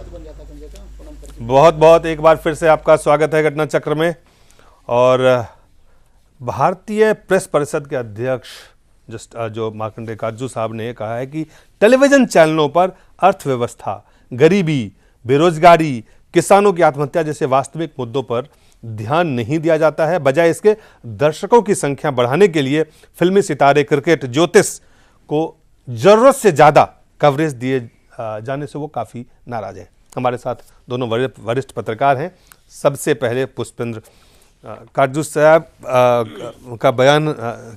बहुत बहुत एक बार फिर से आपका स्वागत है घटना चक्र में। और भारतीय प्रेस परिषद के अध्यक्ष जो मार्कंडेय काटजू साहब ने कहा है कि टेलीविजन चैनलों पर अर्थव्यवस्था, गरीबी, बेरोजगारी, किसानों की आत्महत्या जैसे वास्तविक मुद्दों पर ध्यान नहीं दिया जाता है। बजाय इसके दर्शकों की संख्या बढ़ाने के लिए फिल्मी सितारे, क्रिकेट, ज्योतिष को जरूरत से ज्यादा कवरेज दिए जाने से वो काफी नाराज हैं। हमारे साथ दोनों वरिष्ठ पत्रकार हैं। सबसे पहले पुष्पेंद्र काटजू साहब का बयान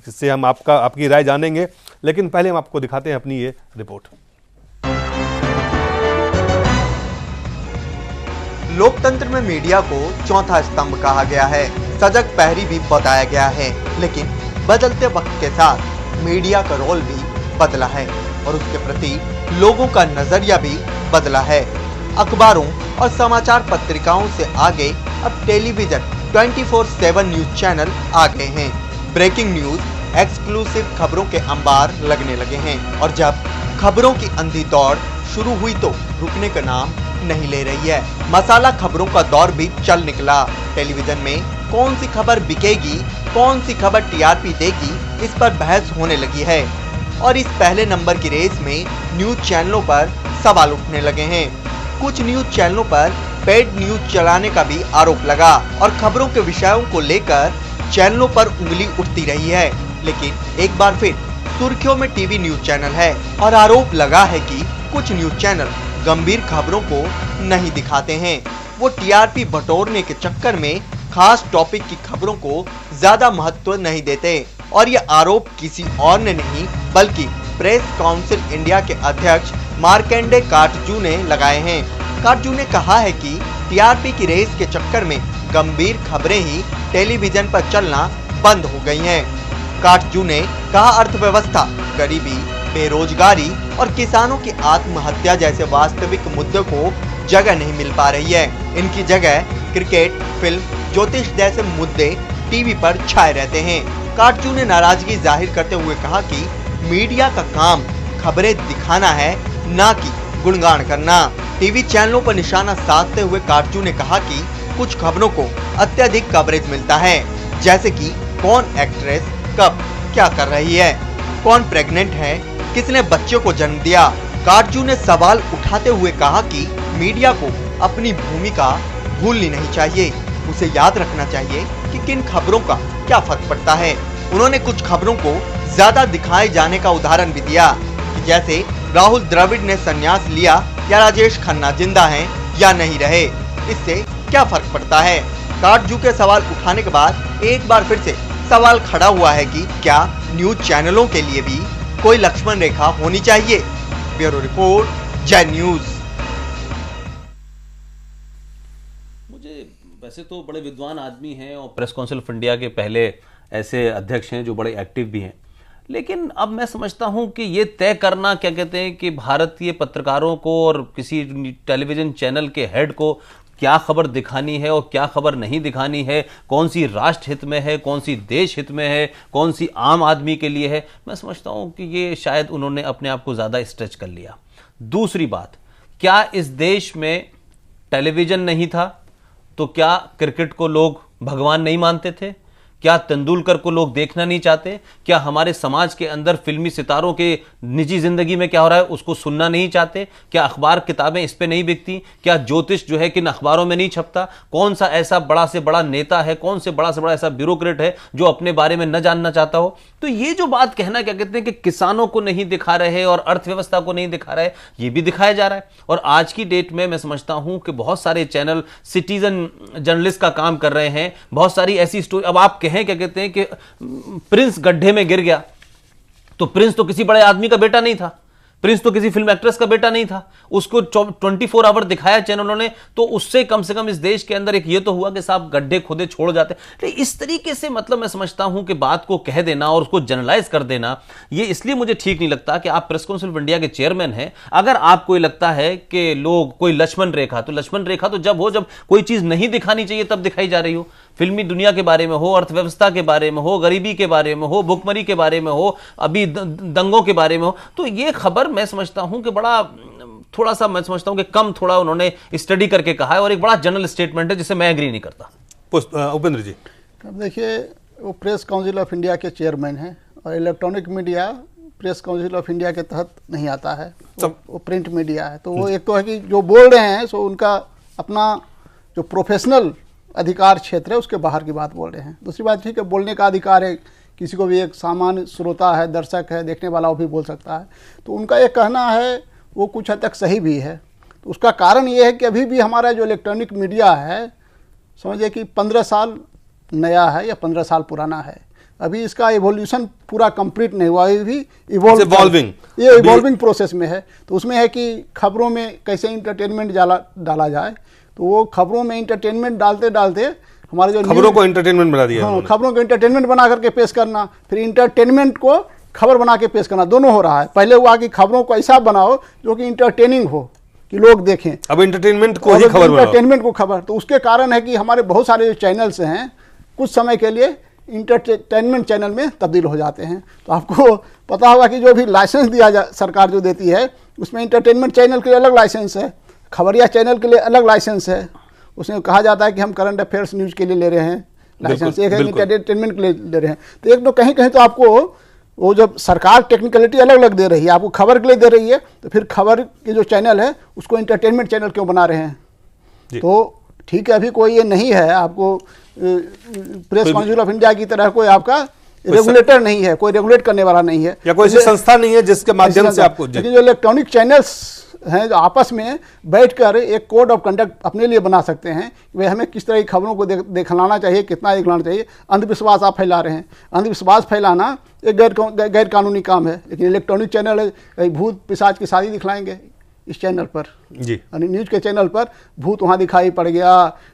से हम आपकी राय जानेंगे, लेकिन पहले हम आपको दिखाते हैं अपनी ये रिपोर्ट। लोकतंत्र में मीडिया को चौथा स्तंभ कहा गया है, सजग प्रहरी भी बताया गया है, लेकिन बदलते वक्त के साथ मीडिया का रोल भी बदला है और उसके प्रति लोगों का नजरिया भी बदला है। अखबारों और समाचार पत्रिकाओं से आगे अब टेलीविजन 24/7 न्यूज चैनल आ गए हैं। ब्रेकिंग न्यूज, एक्सक्लूसिव खबरों के अंबार लगने लगे हैं और जब खबरों की अंधी दौड़ शुरू हुई तो रुकने का नाम नहीं ले रही है। मसाला खबरों का दौर भी चल निकला। टेलीविजन में कौन सी खबर बिकेगी, कौन सी खबर टीआरपी देगी, इस पर बहस होने लगी है और इस पहले नंबर की रेस में न्यूज चैनलों पर सवाल उठने लगे हैं। कुछ न्यूज चैनलों पर पेड न्यूज चलाने का भी आरोप लगा और खबरों के विषयों को लेकर चैनलों पर उंगली उठती रही है। लेकिन एक बार फिर सुर्खियों में टीवी न्यूज चैनल है और आरोप लगा है कि कुछ न्यूज चैनल गंभीर खबरों को नहीं दिखाते हैं। वो टीआरपी बटोरने के चक्कर में खास टॉपिक की खबरों को ज्यादा महत्व नहीं देते और ये आरोप किसी और ने नहीं बल्कि प्रेस काउंसिल इंडिया के अध्यक्ष मार्कंडेय काटजू ने लगाए हैं। काटजू ने कहा है कि टीआरपी की रेस के चक्कर में गंभीर खबरें ही टेलीविजन पर चलना बंद हो गई हैं। काटजू ने कहा अर्थव्यवस्था, गरीबी, बेरोजगारी और किसानों की आत्महत्या जैसे वास्तविक मुद्दों को जगह नहीं मिल पा रही है। इनकी जगह क्रिकेट, फिल्म, ज्योतिष जैसे मुद्दे टीवी पर छाए रहते हैं। काटजू ने नाराजगी जाहिर करते हुए कहा कि मीडिया का काम खबरें दिखाना है, ना कि गुणगान करना। टीवी चैनलों पर निशाना साधते हुए काटजू ने कहा कि कुछ खबरों को अत्यधिक कवरेज मिलता है, जैसे कि कौन एक्ट्रेस कब क्या कर रही है, कौन प्रेग्नेंट है, किसने बच्चे को जन्म दिया। काटजू ने सवाल उठाते हुए कहा कि मीडिया को अपनी भूमिका भूलनी नहीं चाहिए, उसे याद रखना चाहिए कि किन खबरों का क्या फर्क पड़ता है। उन्होंने कुछ खबरों को ज्यादा दिखाए जाने का उदाहरण भी दिया कि जैसे राहुल द्रविड़ ने संन्यास लिया या राजेश खन्ना जिंदा हैं या नहीं रहे, इससे क्या फर्क पड़ता है। काटजू के सवाल उठाने के बाद एक बार फिर से सवाल खड़ा हुआ है कि क्या न्यूज चैनलों के लिए भी कोई लक्ष्मण रेखा होनी चाहिए। ब्यूरो रिपोर्ट, जय न्यूज। वैसे तो बड़े विद्वान आदमी हैं और प्रेस काउंसिल ऑफ इंडिया के पहले ऐसे अध्यक्ष हैं जो बड़े एक्टिव भी हैं, लेकिन अब मैं समझता हूं कि ये तय करना क्या कहते हैं कि भारतीय पत्रकारों को और किसी टेलीविजन चैनल के हेड को क्या खबर दिखानी है और क्या खबर नहीं दिखानी है, कौन सी राष्ट्र हित में है, कौन सी देश हित में है, कौन सी आम आदमी के लिए है, मैं समझता हूं कि ये शायद उन्होंने अपने आप को ज़्यादा स्ट्रेच कर लिया। दूसरी बात, क्या इस देश में टेलीविजन नहीं था तो क्या क्रिकेट को लोग भगवान नहीं मानते थे? क्या तेंदुलकर को लोग देखना नहीं चाहते? क्या हमारे समाज के अंदर फिल्मी सितारों के निजी जिंदगी में क्या हो रहा है उसको सुनना नहीं चाहते? क्या अखबार किताबें इस पे नहीं बिकती? क्या ज्योतिष जो है किन अखबारों में नहीं छपता? कौन सा ऐसा बड़ा से बड़ा नेता है, कौन से बड़ा ऐसा ब्यूरोक्रेट है जो अपने बारे में न जानना चाहता हो? तो ये जो बात कहना क्या कहते हैं कि किसानों को नहीं दिखा रहे और अर्थव्यवस्था को नहीं दिखा रहे, ये भी दिखाया जा रहा है। और आज की डेट में मैं समझता हूं कि बहुत सारे चैनल सिटीजन जर्नलिस्ट का काम कर रहे हैं। बहुत सारी ऐसी स्टोरी, अब आप कहें क्या कहते हैं कि प्रिंस गड्ढे में गिर गया, तो प्रिंस तो किसी बड़े आदमी का बेटा नहीं था, प्रिंस तो किसी फिल्म एक्ट्रेस का बेटा नहीं था, उसको 24 आवर दिखाया चैनलों ने, तो उससे कम से कम इस देश के अंदर एक ये तो हुआ कि साहब गड्ढे खोदे छोड़ जाते। तो इस तरीके से मतलब मैं समझता हूं कि बात को कह देना और उसको जनरलाइज कर देना, ये इसलिए मुझे ठीक नहीं लगता कि आप प्रेस काउंसिल ऑफ इंडिया के चेयरमैन हैं। अगर आपको लगता है कि लोग कोई लक्ष्मण रेखा, तो लक्ष्मण रेखा तो जब कोई चीज नहीं दिखानी चाहिए तब दिखाई जा रही हो। फिल्मी दुनिया के बारे में हो, अर्थव्यवस्था के बारे में हो, गरीबी के बारे में हो, भुखमरी के बारे में हो, अभी दंगों के बारे में हो, तो ये खबर मैं समझता हूं कि बड़ा थोड़ा सा मैं समझता हूं कि कम थोड़ा उन्होंने स्टडी करके कहा है और एक बड़ा जनरल स्टेटमेंट है जिससे मैं एग्री नहीं करता। उपेंद्र जी, देखिए, वो प्रेस काउंसिल ऑफ इंडिया के चेयरमैन हैं और electronic media press council of India के तहत नहीं आता है, वो प्रिंट मीडिया है। तो वो एक तो है कि जो बोल रहे हैं सो उनका अपना जो प्रोफेशनल अधिकार क्षेत्र है उसके बाहर की बात बोल रहे हैं। दूसरी बात ठीक है, बोलने का अधिकार है, किसी को भी एक सामान्य श्रोता है, दर्शक है, देखने वाला वो भी बोल सकता है। तो उनका ये कहना है वो कुछ हद तक सही भी है। तो उसका कारण ये है कि अभी भी हमारा जो इलेक्ट्रॉनिक मीडिया है, समझिए कि 15 साल नया है या 15 साल पुराना है, अभी इसका इवोल्यूशन पूरा कंप्लीट नहीं हुआ, अभी भी इवॉल्विंग प्रोसेस में है। तो उसमें है कि खबरों में कैसे इंटरटेनमेंट डाला जाए, तो वो खबरों में इंटरटेनमेंट डालते डालते हमारे जो खबरों को इंटरटेनमेंट बना दिया। हाँ, खबरों को इंटरटेनमेंट बना करके पेश करना, फिर इंटरटेनमेंट को खबर बना के पेश करना, दोनों हो रहा है। पहले हुआ कि खबरों को ऐसा बनाओ जो कि इंटरटेनिंग हो, कि लोग देखें। अब इंटरटेनमेंट को ही खबर बनाओ, इंटरटेनमेंट को खबर। तो उसके कारण है कि हमारे बहुत सारे जो चैनल्स हैं कुछ समय के लिए इंटरटेनमेंट चैनल में तब्दील हो जाते हैं। तो आपको पता होगा कि जो भी लाइसेंस दिया सरकार जो देती है उसमें इंटरटेनमेंट चैनल के लिए अलग लाइसेंस है, खबरिया चैनल के लिए अलग लाइसेंस है। उसमें कहा जाता है कि हम करंट अफेयर्स न्यूज़ के लिए ले रहे हैं लाइसेंस, एक है इंटरटेनमेंट के लिए ले रहे हैं। तो एक तो कहीं कहीं तो आपको वो जब सरकार टेक्निकलिटी अलग अलग दे रही है, आपको खबर के लिए दे रही है, तो फिर खबर की जो चैनल है उसको इंटरटेनमेंट चैनल क्यों बना रहे हैं? तो ठीक है, अभी कोई ये नहीं है, आपको प्रेस काउंसिल ऑफ इंडिया की तरह कोई आपका रेगुलेटर नहीं है, कोई रेगुलेट करने वाला नहीं है, या कोई ऐसी संस्था नहीं है जिसके माध्यम से आपको। लेकिन जो इलेक्ट्रॉनिक चैनल्स हैं जो आपस में बैठकर एक कोड ऑफ कंडक्ट अपने लिए बना सकते हैं, वे हमें किस तरह की खबरों को दिखलाना चाहिए, कितना दिखलाना चाहिए। अंधविश्वास आप फैला रहे हैं, अंधविश्वास फैलाना एक गैर कानूनी काम है। लेकिन इलेक्ट्रॉनिक चैनल है, भूत पिशाच की शादी दिखलाएंगे इस चैनल पर जी, यानी न्यूज़ के चैनल पर भूत वहाँ दिखाई पड़ गया,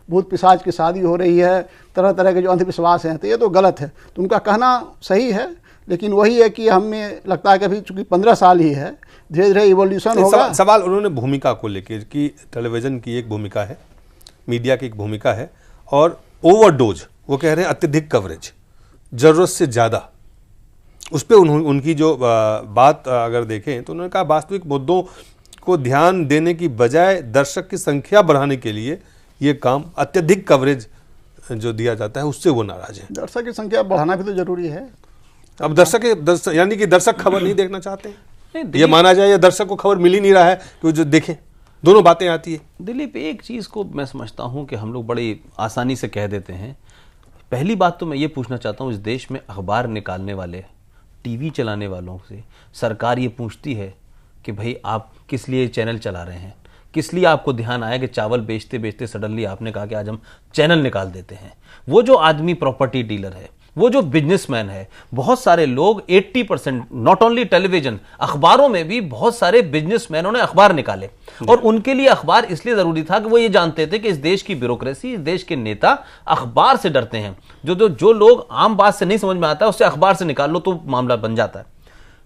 भूत पिशाच की शादी हो रही है, तरह तरह के जो अंधविश्वास हैं, तो ये तो गलत है। तो उनका कहना सही है, लेकिन वही है कि हमें लगता है कि अभी चूंकि 15 साल ही है, धीरे धीरे इवोल्यूशन होगा। सवाल उन्होंने भूमिका को लेकर कि टेलीविजन की एक भूमिका है, मीडिया की एक भूमिका है, और ओवरडोज, वो कह रहे हैं अत्यधिक कवरेज, जरूरत से ज़्यादा, उस पर उनकी जो बात अगर देखें तो उन्होंने कहा वास्तविक मुद्दों को ध्यान देने की बजाय दर्शक की संख्या बढ़ाने के लिए ये काम अत्यधिक कवरेज जो दिया जाता है उससे वो नाराज है। दर्शक की संख्या बढ़ाना भी तो जरूरी है। अब दर्शक यानी कि दर्शक खबर नहीं देखना चाहते हैं, ये माना जाए, या दर्शक को खबर मिल ही नहीं रहा है कि जो देखें, दोनों बातें आती है। दिलीप, एक चीज़ को मैं समझता हूं कि हम लोग बड़ी आसानी से कह देते हैं। पहली बात तो मैं ये पूछना चाहता हूं, इस देश में अखबार निकालने वाले, टीवी चलाने वालों से सरकार ये पूछती है कि भाई आप किस लिए चैनल चला रहे हैं, किस लिए आपको ध्यान आया कि चावल बेचते बेचते सडनली आपने कहा कि आज हम चैनल निकाल देते हैं। वो जो आदमी प्रॉपर्टी डीलर है, वो जो बिजनेसमैन है, बहुत सारे लोग 80% नॉट ओनली टेलीविजन, अखबारों में भी बहुत सारे बिजनेसमैनों ने अखबार निकाले, और उनके लिए अखबार इसलिए जरूरी था कि वो ये जानते थे कि इस देश की ब्यूरोक्रेसी, इस देश के नेता अखबार से डरते हैं। जो लोग आम बात से नहीं समझ में आता है उससे अखबार से निकाल लो तो मामला बन जाता है।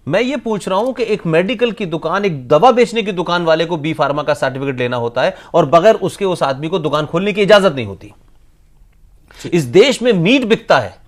मैं ये पूछ रहा हूं कि एक मेडिकल की दुकान, एक दवा बेचने की दुकान वाले को बी फार्मा का सर्टिफिकेट लेना होता है और बगैर उसके उस आदमी को दुकान खोलने की इजाजत नहीं होती। इस देश में मीट बिकता है,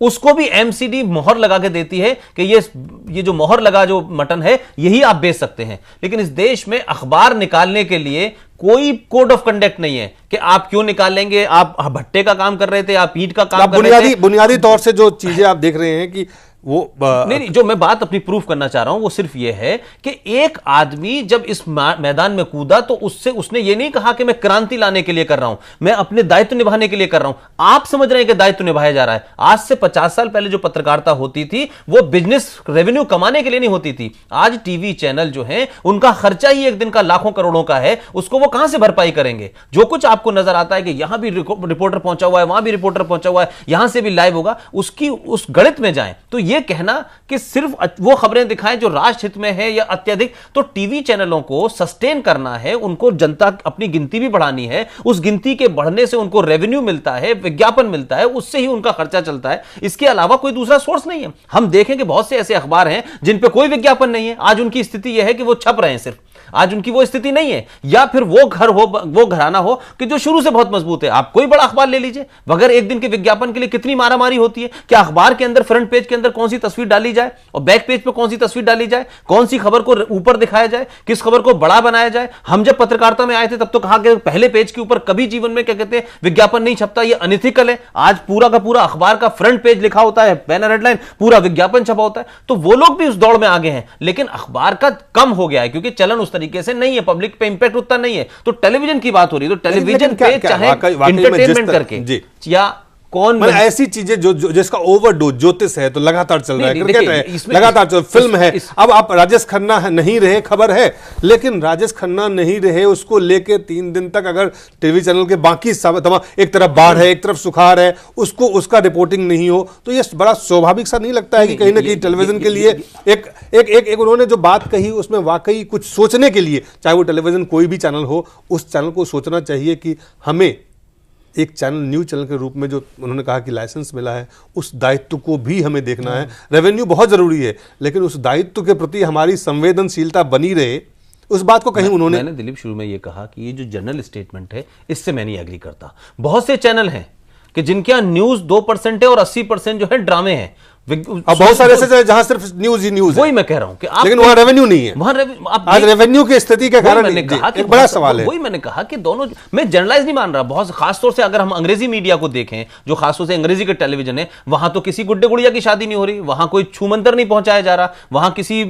उसको भी एमसीडी मोहर लगा के देती है कि ये जो मोहर लगा जो मटन है यही आप बेच सकते हैं। लेकिन इस देश में अखबार निकालने के लिए कोई कोड ऑफ कंडक्ट नहीं है कि आप क्यों निकालेंगे, आप भट्टे का काम कर रहे थे, आप ईंट का काम कर रहे थे। बुनियादी तौर से जो चीजें आप देख रहे हैं कि वो नहीं, जो मैं बात अपनी प्रूफ करना चाह रहा हूं वो सिर्फ ये है कि एक आदमी जब इस मैदान में कूदा तो उसने ये नहीं कहा कि मैं क्रांति लाने के लिए कर रहा हूं, मैं अपने दायित्व निभाने के लिए कर रहा हूं। आप समझ रहे हैं कि दायित्व निभाया जा रहा है। आज से 50 साल पहले जो पत्रकारिता होती थी वो बिजनेस रेवेन्यू कमाने के लिए नहीं होती थी। आज टीवी चैनल जो है उनका खर्चा ही एक दिन का लाखों करोड़ों का है, उसको वो कहां से भरपाई करेंगे? जो कुछ आपको नजर आता है कि यहां भी रिपोर्टर पहुंचा हुआ है, वहां भी रिपोर्टर पहुंचा हुआ है, यहां से भी लाइव होगा, उसकी उस गणित में जाएं तो ये कहना कि सिर्फ वो खबरें दिखाएं जो राष्ट्र हित में है या अत्यधिक, तो टीवी चैनलों को सस्टेन करना है, उनको जनता अपनी गिनती भी बढ़ानी है, उस गिनती के बढ़ने से उनको रेवेन्यू मिलता है, विज्ञापन मिलता है, उससे ही उनका खर्चा चलता है। इसके अलावा कोई दूसरा सोर्स नहीं है। हम देखें कि बहुत से ऐसे अखबार हैं जिन पे कोई विज्ञापन नहीं है, आज उनकी स्थिति यह है कि वो छप रहे हैं सिर्फ। आज उनकी वो स्थिति नहीं है, या फिर वो घर हो, वो घराना हो कि जो शुरू से बहुत मजबूत है। आप कोई बड़ा अखबार ले लीजिए, बगैर एक दिन के विज्ञापन के लिए कितनी मारामारी होती है। क्या अखबार के अंदर फ्रंट पेज के अंदर कौन सी तस्वीर डाली जाए और बैक पेज पे कौन सी तस्वीर डाली जाए, कौन सी खबर को ऊपर दिखाया जाए, किस खबर को बड़ा बनाया जाए। हम जब पत्रकारिता में आए थे तब तो कहा कि पहले पेज के ऊपर कभी जीवन में क्या कहते हैं विज्ञापन नहीं छपता, ये अनइथिकल है। आज पूरा का पूरा अखबार का फ्रंट पेज लिखा होता है, बैनर हेडलाइन, पूरा विज्ञापन छपा होता है। तो वो लोग भी उस दौड़ में आगे हैं, लेकिन अखबार का कम हो गया है क्योंकि चलन उस तरीके से नहीं है, पब्लिक पे इंपैक्ट उतना नहीं है। तो टेलीविजन की बात हो रही है, तो टेलीविजन पे चाहे इंटरटेनमेंट करके या कौन ऐसी चीजें जो जिसका ओवरडोज, ज्योतिष है तो लगातार चल रहा है, क्रिकेट है लगातार चल, फिल्म है। अब आप राजेश खन्ना नहीं रहे, खबर है, लेकिन राजेश खन्ना नहीं रहे उसको लेके 3 दिन तक अगर टीवी चैनल के बाकी तमाम, एक तरफ बाढ़ है, एक तरफ सुखाड़ है, उसको उसका रिपोर्टिंग नहीं हो, तो ये बड़ा स्वाभाविक सा नहीं लगता है कि कहीं ना कहीं टेलीविजन के लिए एक उन्होंने जो बात कही उसमें वाकई कुछ सोचने के लिए, चाहे वो टेलीविजन कोई भी चैनल हो, उस चैनल को सोचना चाहिए कि हमें एक चैनल, न्यूज चैनल के रूप में जो उन्होंने कहा कि लाइसेंस मिला है, उस दायित्व को भी हमें देखना है। रेवेन्यू बहुत जरूरी है, लेकिन उस दायित्व के प्रति हमारी संवेदनशीलता बनी रहे, उस बात को कहीं मैंने दिलीप शुरू में ये कहा कि ये जो जनरल स्टेटमेंट है इससे मैं नहीं एग्री करता। बहुत से चैनल हैं कि जिनके यहाँ न्यूज 2% है और 80% जो है ड्रामे हैं। अब बहुत सारे ऐसे जहां सिर्फ न्यूज ही न्यूज, वही मैं कह रहा हूं कि लेकिन वहां रेवेन्यू नहीं है। वहां आज रेवेन्यू की स्थिति के कारण मैंने कहा कि एक बड़ा सवाल है। वही मैंने कहा कि दोनों, मैं जनरलाइज नहीं मान रहा, बहुत खासतौर से अगर हम अंग्रेजी मीडिया को देखें, जो खासतौर से अंग्रेजी के टेलीविजन है, वहां तो किसी गुड्डे गुड़िया की शादी नहीं हो रही, वहां कोई छूमंतर नहीं पहुंचाया जा रहा, वहां किसी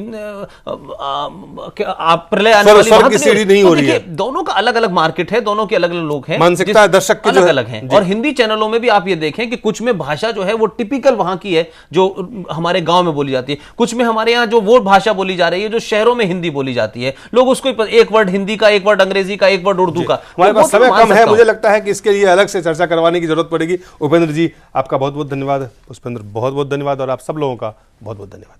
प्रलय आने वाली सीढ़ी नहीं हो रही है। दोनों का अलग अलग मार्केट है, दोनों के अलग अलग लोग हैं, मानसिकता दर्शक के अलग अलग हैं। और हिंदी चैनलों में भी आप ये देखें कि कुछ में भाषा जो है वो टिपिकल वहां की है, जो हमारे गांव में बोली जाती है, कुछ में हमारे यहां जो वो भाषा बोली जा रही है जो शहरों में हिंदी बोली जाती है, लोग उसको एक वर्ड हिंदी का, एक वर्ड अंग्रेजी का, एक वर्ड उर्दू का। हमारे पास समय कम है, मुझे लगता है कि इसके लिए अलग से चर्चा करवाने की जरूरत पड़ेगी। उपेंद्र जी, आपका बहुत बहुत धन्यवाद। पुष्पेंद्र, बहुत बहुत धन्यवाद, और आप सब लोगों का बहुत बहुत धन्यवाद।